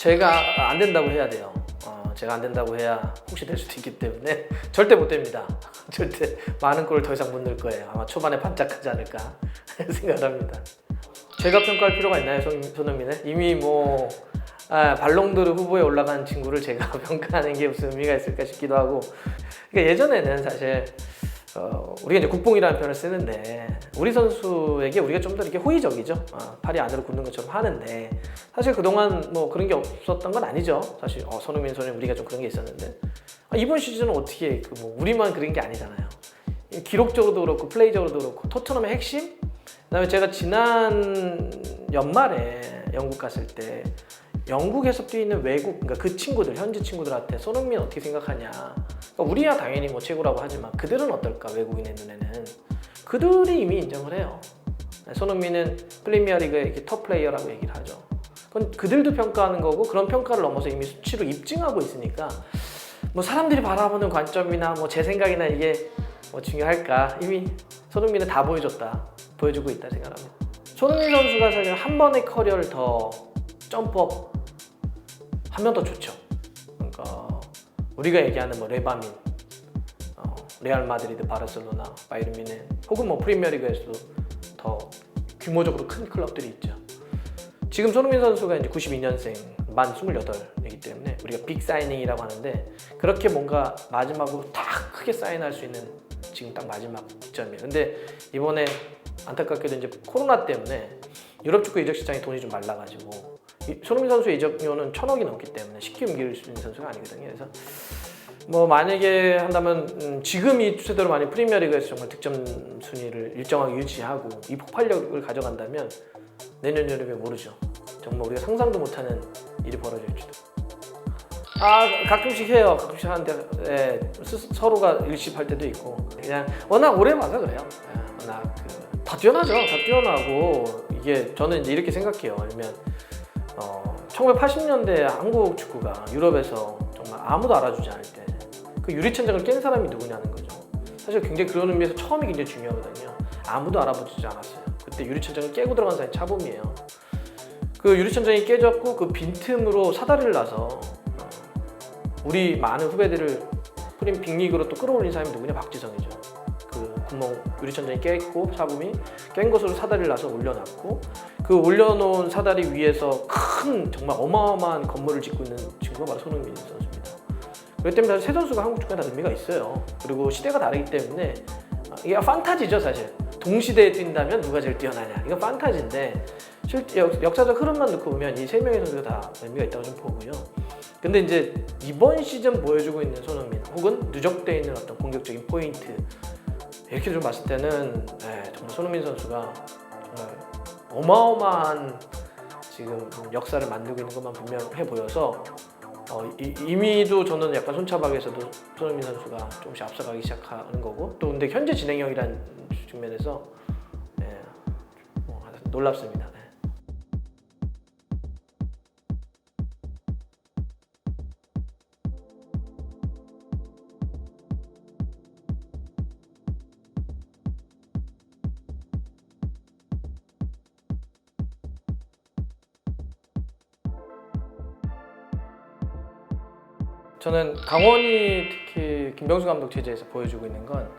제가 안 된다고 해야 돼요. 제가 안 된다고 해야 혹시 될 수도 있기 때문에 절대 못 됩니다. 절대 많은 골을 더 이상 못 넣을 거예요. 아마 초반에 반짝하지 않을까 생각을 합니다. 제가 평가할 필요가 있나요, 손흥민을? 이미 발롱도르 후보에 올라간 친구를 제가 평가하는 게 무슨 의미가 있을까 싶기도 하고. 그러니까 예전에는 사실 우리가 이제 국뽕이라는 표현을 쓰는데 우리 선수에게 우리가 좀 더 이렇게 호의적이죠. 팔이 안으로 굳는 것처럼 하는데 사실 그동안 그런 게 없었던 건 아니죠. 사실 손흥민 선수는 우리가 좀 그런 게 있었는데 이번 시즌은 어떻게 우리만 그런 게 아니잖아요. 기록적으로도 그렇고 플레이적으로도 그렇고 토트넘의 핵심? 그다음에 제가 지난 연말에 영국 갔을 때 영국에서 뛰는 외국, 그러니까 그 친구들, 현지 친구들한테 손흥민 어떻게 생각하냐. 그러니까 우리야 당연히 최고라고 하지만 그들은 어떨까, 외국인의 눈에는. 그들이 이미 인정을 해요. 손흥민은 프리미어리그의 이렇게 톱 플레이어라고 얘기를 하죠. 그건 그들도 평가하는 거고 그런 평가를 넘어서 이미 수치로 입증하고 있으니까 사람들이 바라보는 관점이나 제 생각이나 이게 중요할까. 이미 손흥민은 다 보여주고 있다 생각합니다. 손흥민 선수가 사실 한 번의 커리어를 더 점프업 하면 더 좋죠. 그러니까 우리가 얘기하는 레바민, 레알 마드리드, 바르셀로나, 바이에른 뮌헨 혹은 프리미어리그에서도 더 규모적으로 큰 클럽들이 있죠. 지금 손흥민 선수가 이제 92년생 만 28이기 때문에 우리가 빅 사이닝이라고 하는데 그렇게 뭔가 마지막으로 딱 크게 사인할 수 있는 지금 딱 마지막 시점이에요. 근데 이번에 안타깝게도 이제 코로나 때문에 유럽 축구 이적 시장이 돈이 좀 말라가지고 손흥민 선수의 이적료는 1,000억이 넘기 때문에 쉽게 옮길 수 있는 선수가 아니거든요. 그래서 만약에 한다면 지금 이 추세대로 만약 프리미어리그에서 정말 득점 순위를 일정하게 유지하고 이 폭발력을 가져간다면 내년 여름에 모르죠. 정말 우리가 상상도 못하는 일이 벌어질지도. 가끔씩 해요. 가끔씩 하는데 서로가 일십할 때도 있고 그냥 워낙 오래 봐서 그래요. 워낙 다 뛰어나죠. 다 뛰어나고 이게 저는 이제 이렇게 생각해요. 아니면 1980년대 한국 축구가 유럽에서 정말 아무도 알아주지 않을 때 그 유리천장을 깬 사람이 누구냐는 거죠. 사실 굉장히 그런 의미에서 처음이 굉장히 중요하거든요. 아무도 알아보지 않았어요. 그때 유리천장을 깨고 들어간 사람이 차범이에요. 그 유리천장이 깨졌고 그 빈틈으로 사다리를 놔서 우리 많은 후배들을 빅리그로 또 끌어올린 사람이 누구냐? 박지성이죠. 그 구멍 유리천장이 깼고 차범이 깬 것으로 사다리를 놔서 올려놨고 그 올려놓은 사다리 위에서 큰 정말 어마어마한 건물을 짓고 있는 친구가 바로 손흥민 선수입니다. 그렇기 때문에 사실 세 선수가 한국 축구에 다 의미가 있어요. 그리고 시대가 다르기 때문에 이게 판타지죠. 사실 동시대에 뛴다면 누가 제일 뛰어나냐, 이건 판타지인데 실제 역사적 흐름만 놓고 보면 이 세 명의 선수가 다 의미가 있다고 좀 보고요. 근데 이제 이번 시즌 보여주고 있는 손흥민 혹은 누적되어 있는 어떤 공격적인 포인트 이렇게 좀 봤을 때는 정말 손흥민 선수가 정말 어마어마한 지금 역사를 만들고 있는 것만 분명해 보여서 이미도 저는 약간 손차박에서도 손흥민 선수가 조금씩 앞서가기 시작하는 거고 또 근데 현재 진행형이라는 측면에서 놀랍습니다. 저는 강원이 특히 김병수 감독 체제에서 보여주고 있는 건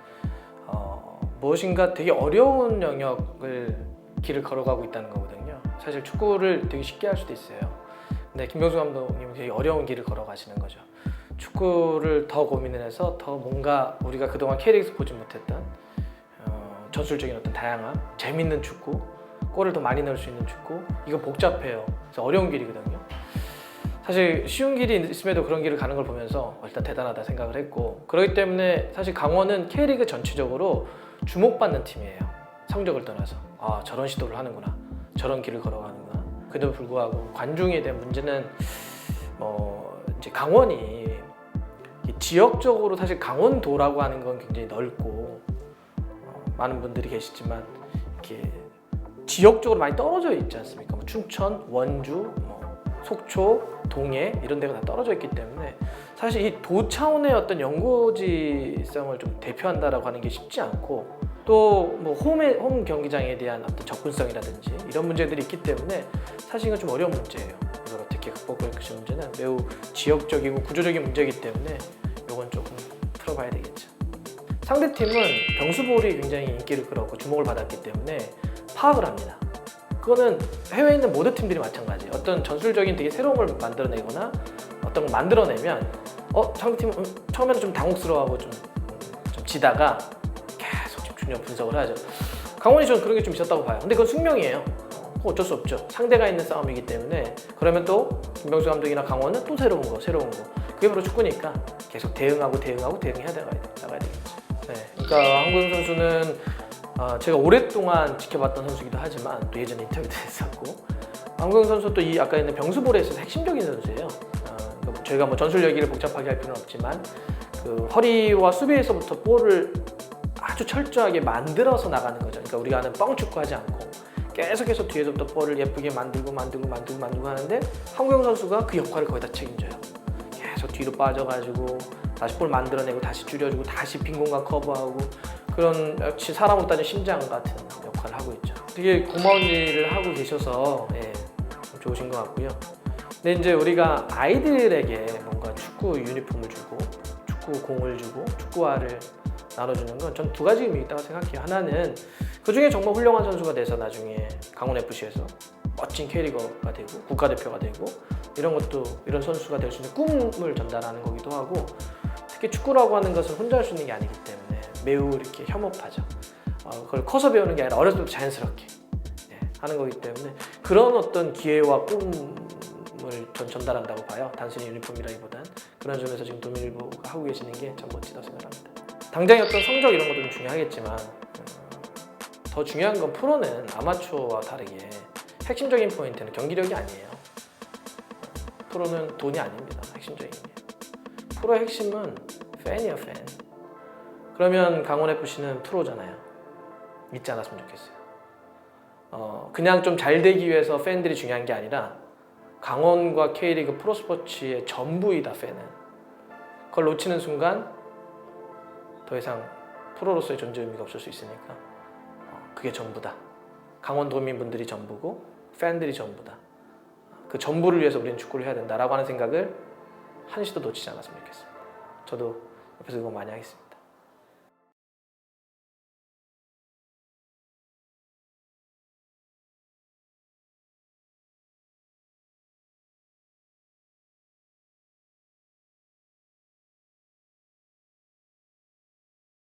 무엇인가 되게 어려운 길을 걸어가고 있다는 거거든요. 사실 축구를 되게 쉽게 할 수도 있어요. 근데 김병수 감독님은 되게 어려운 길을 걸어가시는 거죠. 축구를 더 고민을 해서 더 뭔가 우리가 그동안 K리그에서 보지 못했던 전술적인 어떤 다양함, 재밌는 축구, 골을 더 많이 넣을 수 있는 축구, 이거 복잡해요. 그래서 어려운 길이거든요. 사실 쉬운 길이 있음에도 그런 길을 가는 걸 보면서 일단 대단하다 생각을 했고 그렇기 때문에 사실 강원은 K리그 전체적으로 주목받는 팀이에요. 성적을 떠나서 저런 시도를 하는구나, 저런 길을 걸어가는구나. 그래도 불구하고 관중에 대한 문제는 이제 강원이 지역적으로 사실 강원도라고 하는 건 굉장히 넓고 많은 분들이 계시지만 이렇게 지역적으로 많이 떨어져 있지 않습니까? 춘천, 원주, 속초, 동해 이런 데가 다 떨어져 있기 때문에 사실 이 도 차원의 어떤 연고지성을 좀 대표한다라고 하는 게 쉽지 않고 또 홈 경기장에 대한 어떤 접근성이라든지 이런 문제들이 있기 때문에 사실 이건 좀 어려운 문제예요. 이걸 어떻게 어떻게 극복할 것이 문제는 매우 지역적이고 구조적인 문제이기 때문에 이건 조금 풀어봐야 되겠죠. 상대팀은 병수볼이 굉장히 인기를 끌었고 주목을 받았기 때문에 파악을 합니다. 그거는 해외에 있는 모든 팀들이 마찬가지예요. 어떤 전술적인 되게 새로운 걸 만들어내거나 어떤 걸 만들어내면 상대팀은 처음에는 좀 당혹스러워하고 좀 지다가 계속 집중력 분석을 하죠. 강원이 저는 그런 게 좀 있었다고 봐요. 근데 그건 숙명이에요. 어쩔 수 없죠. 상대가 있는 싸움이기 때문에. 그러면 또 김병수 감독이나 강원은 또 새로운 거. 그게 바로 축구니까 계속 대응해야 나가야 되겠죠. 네, 그러니까 황구영 선수는 제가 오랫동안 지켜봤던 선수이기도 하지만 또 예전에 인터뷰도 했었고, 황구영 선수 또 이 아까 있는 병수볼에 있어서 핵심적인 선수예요. 그러니까 저희가 뭐 전술 얘기를 복잡하게 할 필요는 없지만 그 허리와 수비에서부터 볼을 아주 철저하게 만들어서 나가는 거죠. 그러니까 우리가 하는 뻥축구 하지 않고 계속해서 뒤에서부터 볼을 예쁘게 만들고 하는데 황구영 선수가 그 역할을 거의 다 책임져요. 계속 뒤로 빠져가지고 다시 볼 만들어내고 다시 줄여주고 다시 빈 공간 커버하고 그런 역시 사람으로 따지면 심장 같은 역할을 하고 있죠. 되게 고마운 일을 하고 계셔서 좋으신 것 같고요. 근데 이제 우리가 아이들에게 뭔가 축구 유니폼을 주고 축구 공을 주고 축구화를 나눠주는 건 전 두 가지 의미가 있다고 생각해요. 하나는 그 중에 정말 훌륭한 선수가 돼서 나중에 강원FC에서 멋진 K리거가 되고 국가대표가 되고 이런 선수가 될 수 있는 꿈을 전달하는 거기도 하고, 특히 축구라고 하는 것은 혼자 할 수 있는 게 아니기 때문에 매우 이렇게 협업하죠. 그걸 커서 배우는 게 아니라 어렸을 때부터 자연스럽게 하는 거기 때문에 그런 어떤 기회와 꿈을 전 전달한다고 봐요. 단순히 유니폼이라기보단. 그런 점에서 지금 도민일보가 하고 계시는 게 참 멋지다고 생각합니다. 당장의 어떤 성적 이런 것도 중요하겠지만 더 중요한 건 프로는 아마추어와 다르게 핵심적인 포인트는 경기력이 아니에요. 프로는 돈이 아닙니다. 핵심적인 게. 프로의 핵심은 팬이에요, 팬. 그러면 강원FC는 프로잖아요. 잊지 않았으면 좋겠어요. 그냥 좀 잘 되기 위해서 팬들이 중요한 게 아니라 강원과 K리그 프로스포츠의 전부이다, 팬은. 그걸 놓치는 순간 더 이상 프로로서의 존재 의미가 없을 수 있으니까 그게 전부다. 강원 도민분들이 전부고 팬들이 전부다. 그 전부를 위해서 우리는 축구를 해야 된다라고 하는 생각을 한시도 놓치지 않았으면 좋겠습니다. 저도 옆에서 응원 많이 하겠습니다.